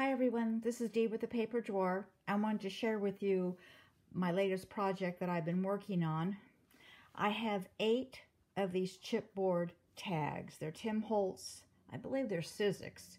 Hi everyone, this is Dee with the Paper Drawer. I wanted to share with you my latest project that I've been working on. I have 8 of these chipboard tags. They're Tim Holtz. I believe they're Sizzix.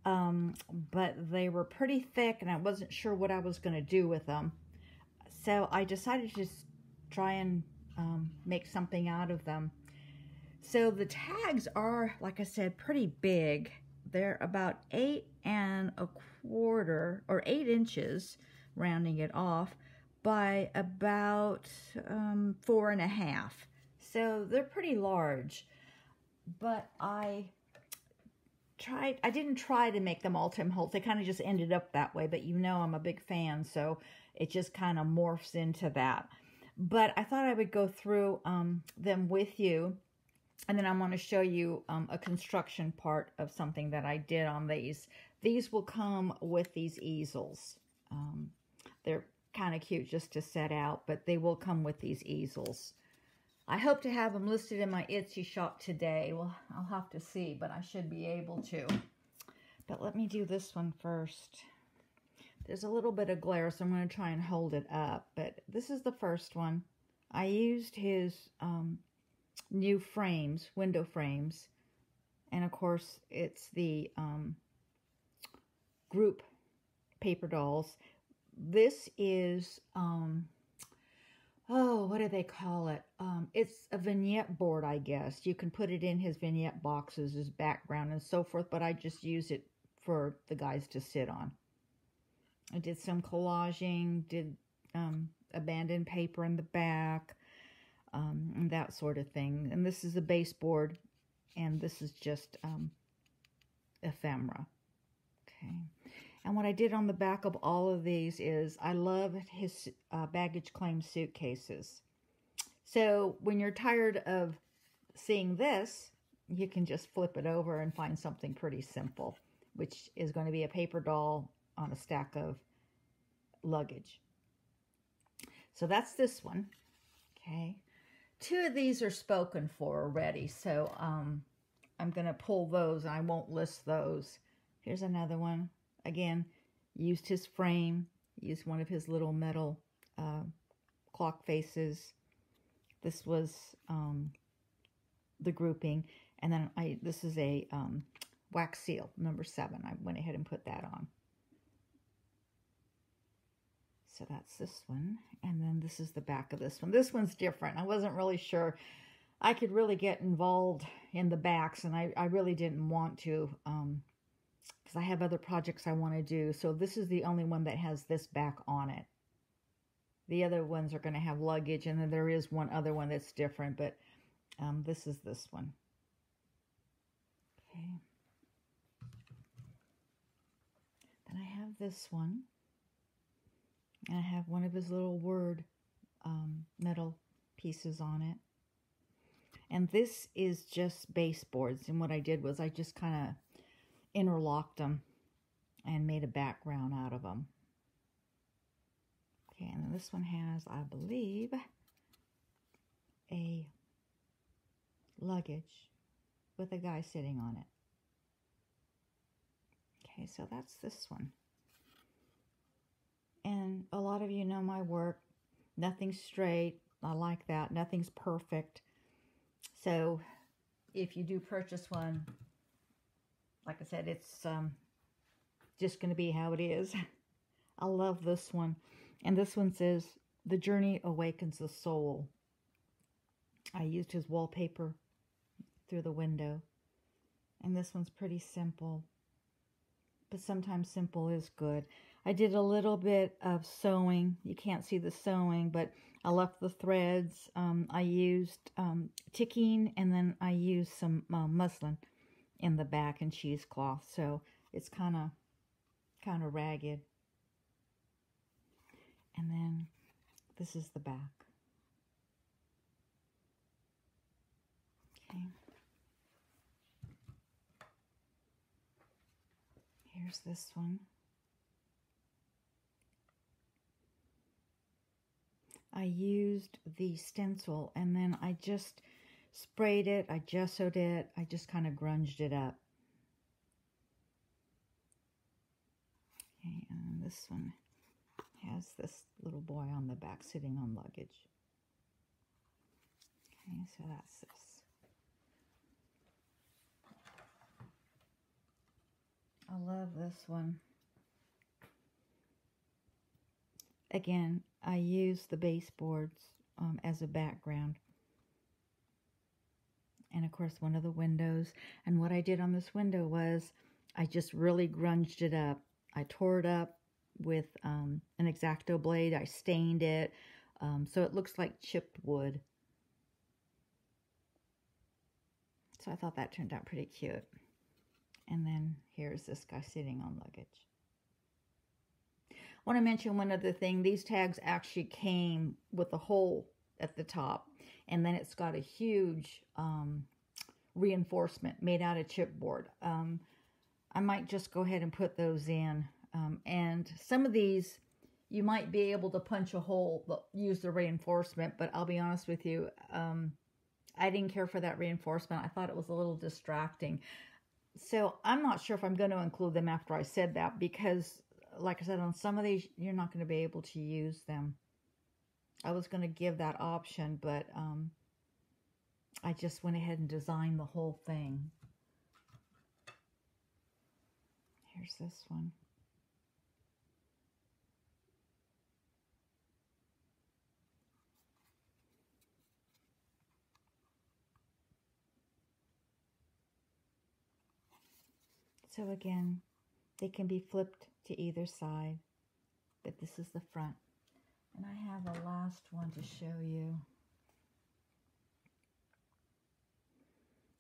But they were pretty thick and I wasn't sure what I was going to do with them. So I decided to just try and make something out of them. So the tags are, like I said, pretty big. They're about 8 1/4 or 8 inches, rounding it off, by about 4 1/2. So they're pretty large. But I didn't try to make them all Tim Holtz. They kind of just ended up that way, but you know I'm a big fan, so it just kind of morphs into that. But I thought I would go through them with you. And then I want to show you a construction part of something that I did on these. These will come with these easels. They're kind of cute just to set out, but they will come with these easels. I hope to have them listed in my Etsy shop today. Well, I'll have to see, but I should be able to. But let me do this one first. There's a little bit of glare, so I'm going to try and hold it up. But this is the first one. I used his new frames, window frames, and of course it's the group paper dolls. This is oh, what do they call it? It's a vignette board, I guess. You can put it in his vignette boxes as background and so forth, but I just use it for the guys to sit on. I did some collaging, did abandoned paper in the back, and that sort of thing. And this is a baseboard, and this is just ephemera. Okay. And what I did on the back of all of these is I love his baggage claim suitcases. So when you're tired of seeing this, you can just flip it over and find something pretty simple, which is going to be a paper doll on a stack of luggage. So that's this one. Okay. 2 of these are spoken for already, so I'm going to pull those, and I won't list those. Here's another one. Again, used his frame, used one of his little metal clock faces. This was the grouping, and then this is a wax seal, number 7. I went ahead and put that on. So that's this one, and then this is the back of this one. This one's different. I wasn't really sure I could really get involved in the backs, and I really didn't want to because I have other projects I want to do. So this is the only one that has this back on it. The other ones are going to have luggage, and then there is one other one that's different, but this is this one. Okay. Then I have this one. And I have one of his little word metal pieces on it. And this is just baseboards. And what I did was I just kind of interlocked them and made a background out of them. Okay, and then this one has, I believe, a luggage with a guy sitting on it. Okay, so that's this one. And a lot of you know my work. Nothing's straight. I like that. Nothing's perfect. So if you do purchase one, like I said, it's just going to be how it is. I love this one. And this one says, "The journey awakens the soul." I used his wallpaper through the window. And this one's pretty simple. But sometimes simple is good. I did a little bit of sewing. You can't see the sewing, but I left the threads. I used ticking, and then I used some muslin in the back and cheesecloth. So it's kind of ragged. And then this is the back. Okay. Here's this one. I used the stencil, and then I just sprayed it, I gessoed it, I just kind of grunged it up. Okay, and this one has this little boy on the back sitting on luggage. Okay, so that's this. I love this one. Again, I use the baseboards as a background. And of course, one of the windows. And what I did on this window was I just really grunged it up. I tore it up with an X-Acto blade. I stained it so it looks like chipped wood. So I thought that turned out pretty cute. And then here's this guy sitting on luggage. I want to mention one other thing. These tags actually came with a hole at the top. And then it's got a huge reinforcement made out of chipboard. I might just go ahead and put those in. And some of these, you might be able to punch a hole, use the reinforcement. But I'll be honest with you, I didn't care for that reinforcement. I thought it was a little distracting. So I'm not sure if I'm going to include them after I said that, because like I said, on some of these, you're not going to be able to use them. I was going to give that option, but I just went ahead and designed the whole thing. Here's this one. So again, they can be flipped to either side, but this is the front. And I have a last one to show you.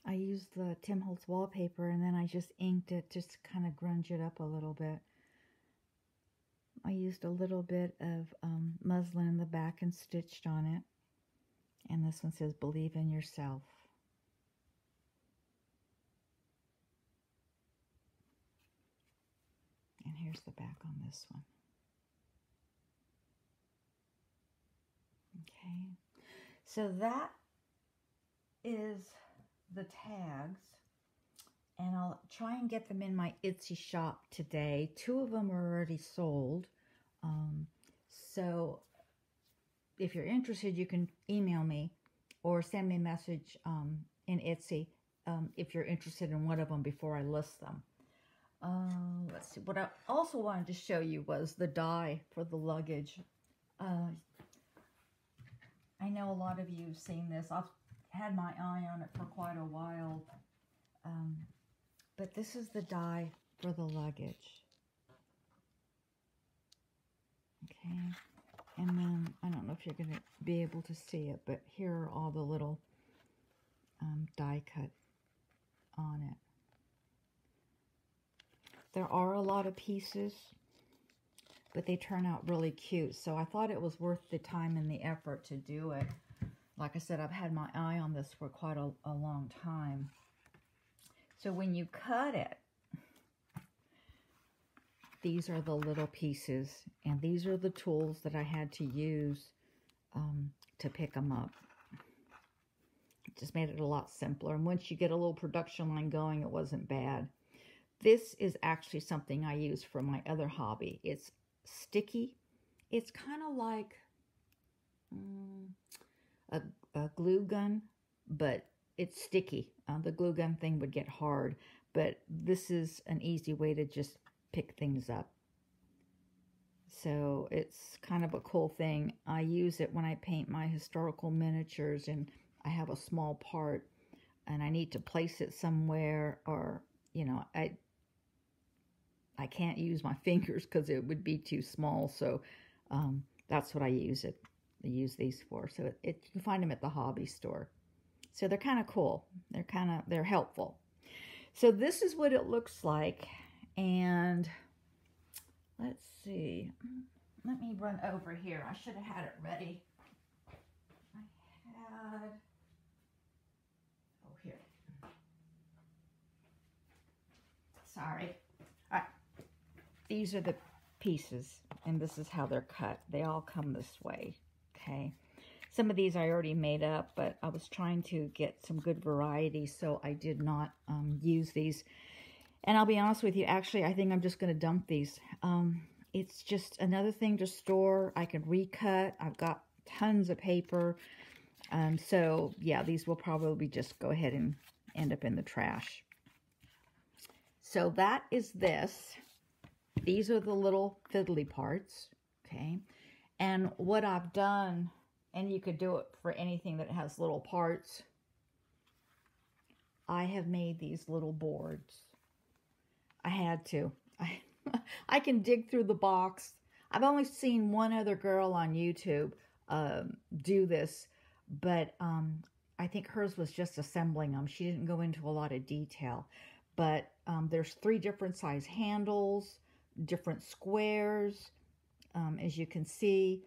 I used the Tim Holtz wallpaper, and then I just inked it, just to kind of grunge it up a little bit. I used a little bit of muslin in the back and stitched on it. And this one says, "Believe in yourself." And here's the back on this one. Okay, so that is the tags, and I'll try and get them in my Etsy shop today. 2 of them are already sold, so if you're interested, you can email me or send me a message in Etsy if you're interested in one of them before I list them. Let's see, what I also wanted to show you was the die for the luggage. I know a lot of you have seen this. I've had my eye on it for quite a while. But this is the die for the luggage. Okay. And then, I don't know if you're going to be able to see it, but here are all the little die cut on it. There are a lot of pieces, but they turn out really cute. So I thought it was worth the time and the effort to do it. Like I said, I've had my eye on this for quite a long time. So when you cut it, these are the little pieces, and these are the tools that I had to use to pick them up. It just made it a lot simpler. And once you get a little production line going, it wasn't bad. This is actually something I use for my other hobby. It's sticky. It's kind of like a glue gun, but it's sticky. The glue gun thing would get hard, but this is an easy way to just pick things up. So it's kind of a cool thing. I use it when I paint my historical miniatures and I have a small part and I need to place it somewhere, or, you know, I can't use my fingers because it would be too small. So that's what I use these for. So you can find them at the hobby store. So they're kind of cool. They're helpful. So this is what it looks like. And let's see. Let me run over here. I should have had it ready. Oh, here. Sorry. All right. These are the pieces, and this is how they're cut. They all come this way, okay? Some of these I already made up, but I was trying to get some good variety, so I did not use these. And I'll be honest with you, actually, I think I'm just going to dump these. It's just another thing to store. I can recut. I've got tons of paper. So, yeah, these will probably just go ahead and end up in the trash. So that is this. These are the little fiddly parts, okay? And what I've done, and you could do it for anything that has little parts, I have made these little boards. I had to. I can dig through the box. I've only seen one other girl on YouTube do this, but I think hers was just assembling them. She didn't go into a lot of detail. But there's 3 different size handles, different squares. As you can see,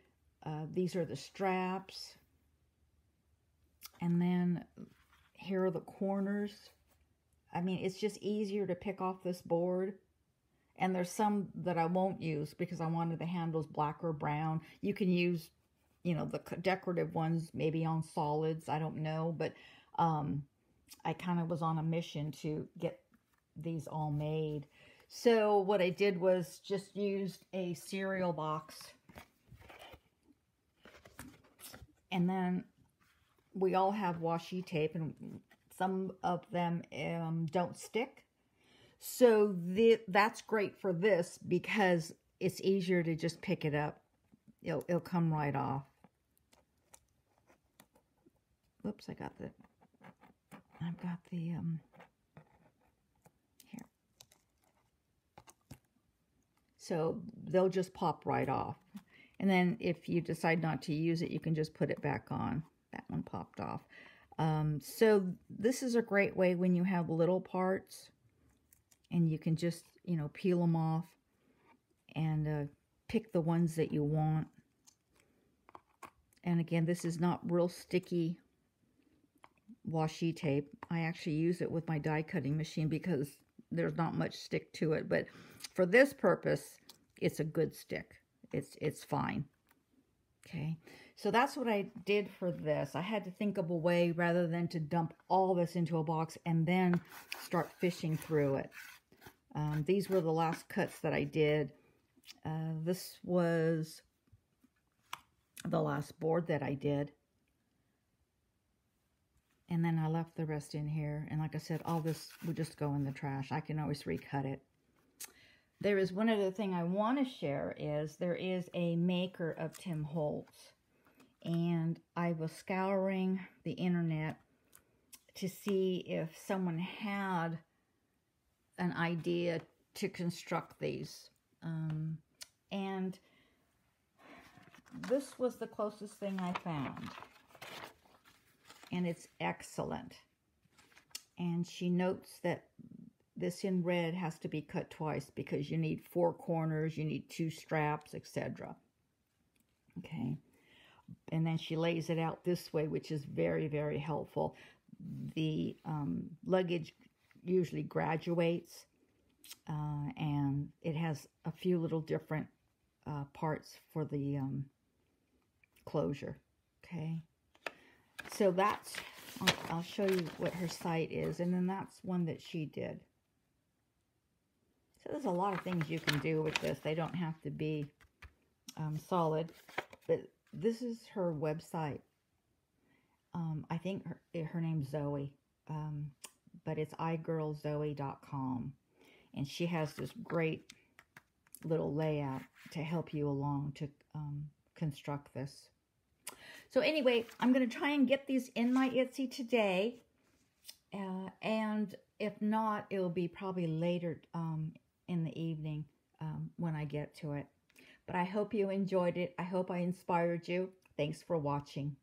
these are the straps. And then here are the corners. I mean, it's just easier to pick off this board. And there's some that I won't use because I wanted the handles black or brown. You can use, you know, the decorative ones maybe on solids. I don't know. But I kind of was on a mission to get these all made. So what I did was just used a cereal box. And then we all have washi tape, and some of them don't stick. So that's great for this because it's easier to just pick it up. It'll come right off. Oops, I've got the here. So they'll just pop right off. And then if you decide not to use it, you can just put it back on. That one popped off. So this is a great way when you have little parts and you can just, you know, peel them off and pick the ones that you want. And again, this is not real sticky washi tape. I actually use it with my die cutting machine because there's not much stick to it. But for this purpose, it's a good stick. It's fine. Okay. So that's what I did for this. I had to think of a way rather than to dump all this into a box and then start fishing through it. These were the last cuts that I did. This was the last board that I did. And then I left the rest in here. And like I said, all this would just go in the trash. I can always recut it. There is one other thing I want to share is there is a maker of Tim Holtz. And I was scouring the internet to see if someone had an idea to construct these. And this was the closest thing I found. And it's excellent. And she notes that this in red has to be cut twice because you need 4 corners, you need 2 straps, etc. Okay. And then she lays it out this way, which is very, very helpful. The luggage usually graduates, and it has a few little different parts for the closure. Okay. So that's, I'll show you what her site is, and then that's one that she did. So there's a lot of things you can do with this. They don't have to be solid, but this is her website. I think her name's Zoe, but it's igirlzoe.com, and she has this great little layout to help you along to construct this. So anyway, I'm going to try and get these in my Etsy today, and if not, it'll be probably later in the evening when I get to it. But I hope you enjoyed it. I hope I inspired you. Thanks for watching.